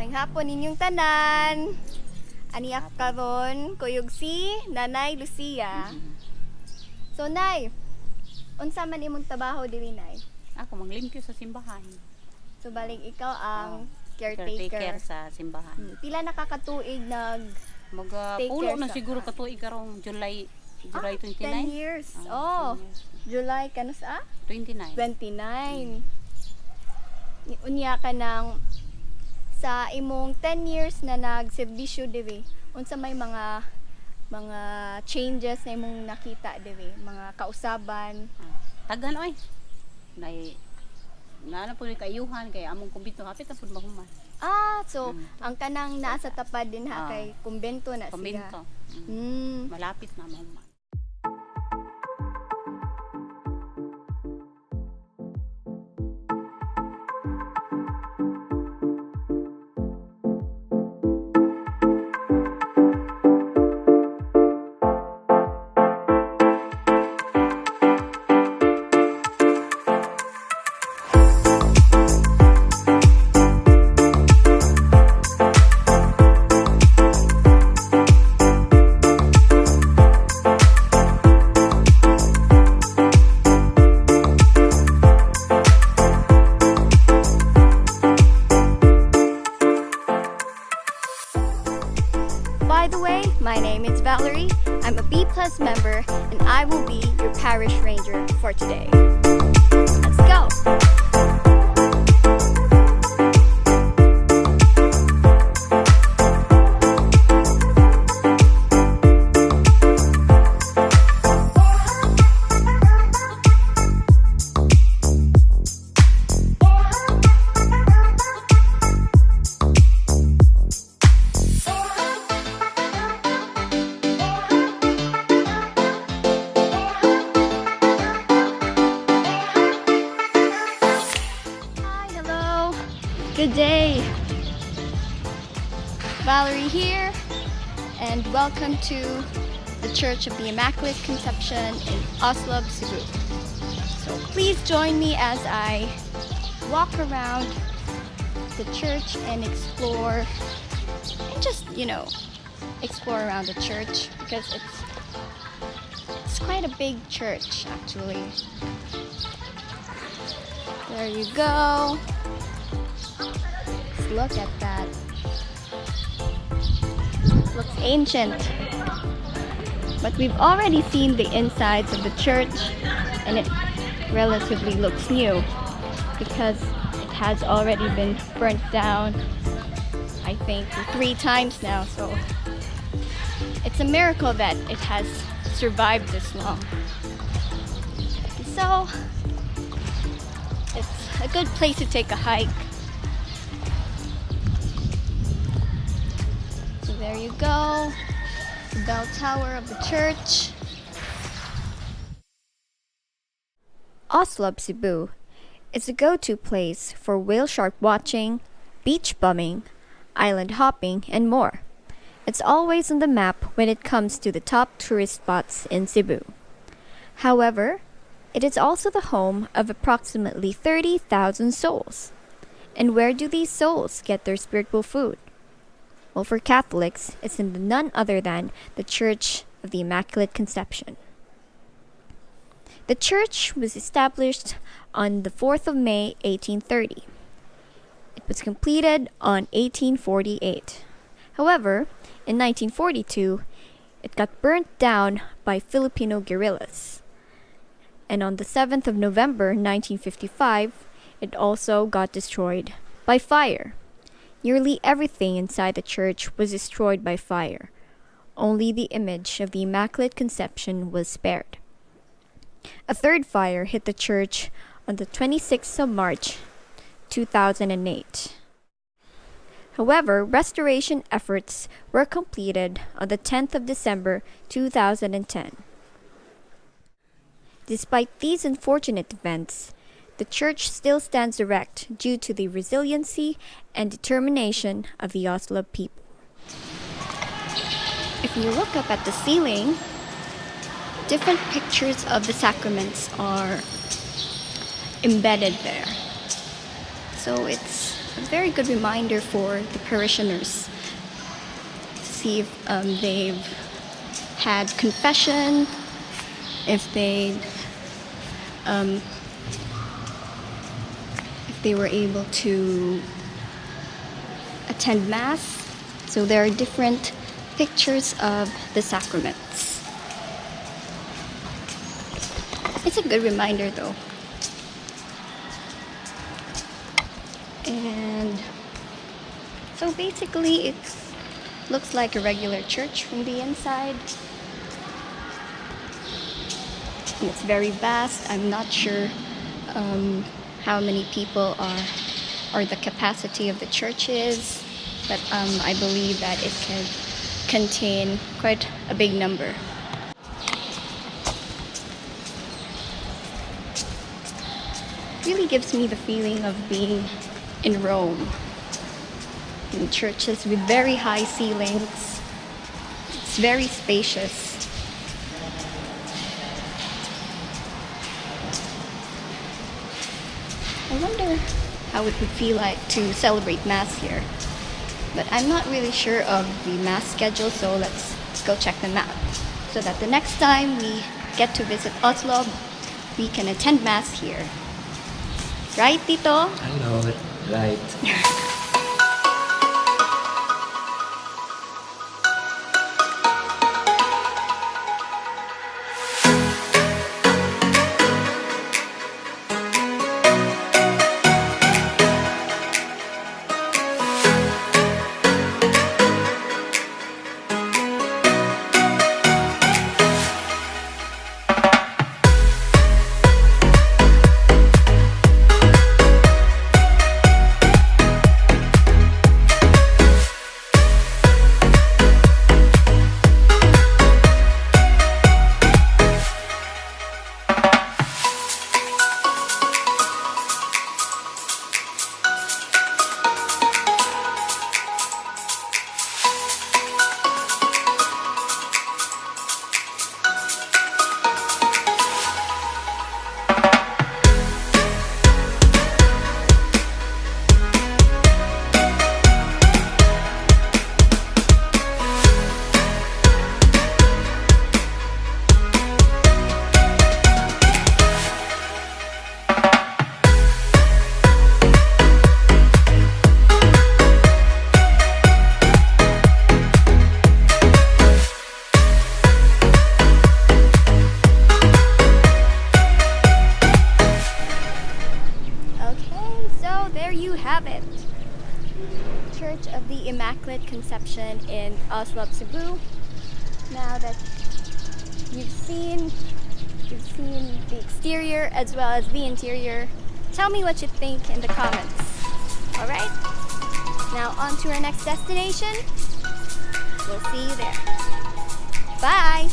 May hapon ninyong tanan. Aniyak karon kuyog si Nanay Lucia. So Nay, unsa man imong trabaho diri Nay? Ako manglimpyo sa simbahan. So balik ikaw ang Caretaker caretaker. sa simbahan. Pila nakakatuig Take Pulo care na sa- siguro katuig karong July 29. 10 years. Oh, 10 years. July kanos 29. 29. Unya ka nang sa imong 10 years na nagserbisyo diri. Unsa may mga changes na imong nakita diri, mga kausaban. Tagan oy. Na po ni kayuhan kay among kumbento hapit na pud mahuman. So ang kanang naa sa tapad din kay kumbento na Kumbento. siya. Malapit na mahuman. By the way, my name is Valerie. I'm a B+ member and I will be your parish ranger for today. Let's go! Good day! Valerie here, and welcome to the Church of the Immaculate Conception in Oslob, Cebu. So please join me as I walk around the church and explore, and just, explore around the church because it's quite a big church actually. There you go. Look at that. Looks ancient. But we've already seen the insides of the church and it relatively looks new because it has already been burnt down, I think, 3 times now. So it's a miracle that it has survived this long. So it's a good place to take a hike. There you go, the bell tower of the church. Oslob, Cebu is a go-to place for whale shark watching, beach bumming, island hopping, and more. It's always on the map when it comes to the top tourist spots in Cebu. However, it is also the home of approximately 30,000 souls. And where do these souls get their spiritual food? Well, for Catholics, it's in none other than the Church of the Immaculate Conception. The church was established on the 4th of May, 1830. It was completed on 1848. However, in 1942, it got burnt down by Filipino guerrillas. And on the 7th of November, 1955, it also got destroyed by fire. Nearly everything inside the church was destroyed by fire. Only the image of the Immaculate Conception was spared. A third fire hit the church on the 26th of March, 2008. However, restoration efforts were completed on the 10th of December, 2010. Despite these unfortunate events, the church still stands erect due to the resiliency and determination of the Oslob people. If you look up at the ceiling, different pictures of the sacraments are embedded there. So it's a very good reminder for the parishioners to see if they've had confession, if they were able to attend Mass. So there are different pictures of the sacraments. It's a good reminder though. And so basically it looks like a regular church from the inside. And it's very vast. I'm not sure how many people or the capacity of the church is, but I believe that it can contain quite a big number. Really gives me the feeling of being in Rome, in churches with very high ceilings. It's very spacious. I wonder how it would feel like to celebrate Mass here. But I'm not really sure of the Mass schedule, so let's go check them out. So that the next time we get to visit Oslob, we can attend Mass here. Right, Tito? I know it. Right. Have it. Church of the Immaculate Conception in Oslob, Cebu. Now that you've seen the exterior as well as the interior, tell me what you think in the comments. Alright? Now on to our next destination. We'll see you there. Bye!